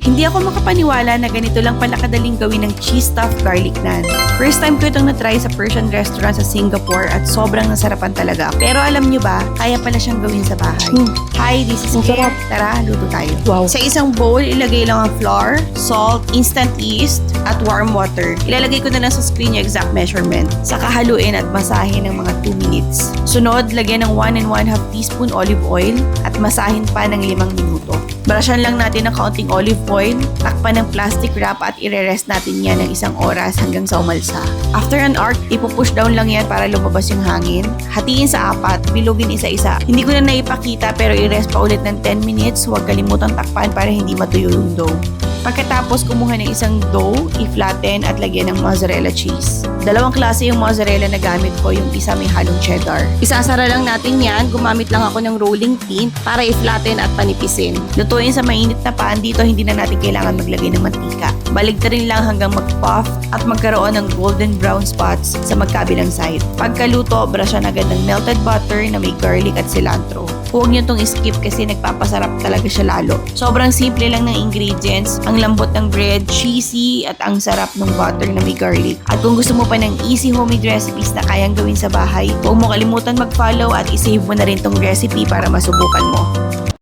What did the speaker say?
Hindi ako makapaniwala na ganito lang pala kadaling gawin ng cheese stuffed garlic naan. First time ko itong na-try sa Persian restaurant sa Singapore at sobrang nasarapan talaga. Pero alam nyo ba, kaya pala siyang gawin sa bahay. Hi, this is Kim. Tara, luto tayo. Wow. Sa isang bowl, ilagay lang ang flour, salt, instant yeast, at warm water. Ilalagay ko na lang sa screen yung exact measurement. Saka haluin at masahin ng mga 2 minutes. Sunod, lagyan ng 1 1/2 teaspoon olive oil at masahin pa ng 5 minuto. Brushan lang natin ng kaunting olive oil, takpan ng plastic wrap at ire-rest natin yan ng 1 oras hanggang sa umalsa. After an hour, ipupush down lang yan para lumabas yung hangin. Hatiin sa 4, bilugin isa-isa. Hindi ko na naipakita pero i-rest pa ulit ng 10 minutes. Huwag kalimutang takpan para hindi matuyo yung dough. Pagkatapos kumuha ng isang dough, i-flatten at lagyan ng mozzarella cheese. 2 klase yung mozzarella na gamit ko, yung isa may halong cheddar. Isasara lang natin yan, gumamit lang ako ng rolling pin para i-flatten at panipisin. Lutuin sa mainit na pan, dito hindi na natin kailangan maglagay ng mantika. Baligtarin lang hanggang mag-puff at magkaroon ng golden brown spots sa magkabilang side. Pagkaluto, brushan agad ng melted butter na may garlic at cilantro. Huwag nyo itong skip kasi nagpapasarap talaga siya lalo. Sobrang simple lang ng ingredients, ang lambot ng bread, cheesy, at ang sarap ng butter na may garlic. At kung gusto mo pa ng easy homemade recipes na kayang gawin sa bahay, huwag mo kalimutan mag-follow at isave mo na rin tong recipe para masubukan mo.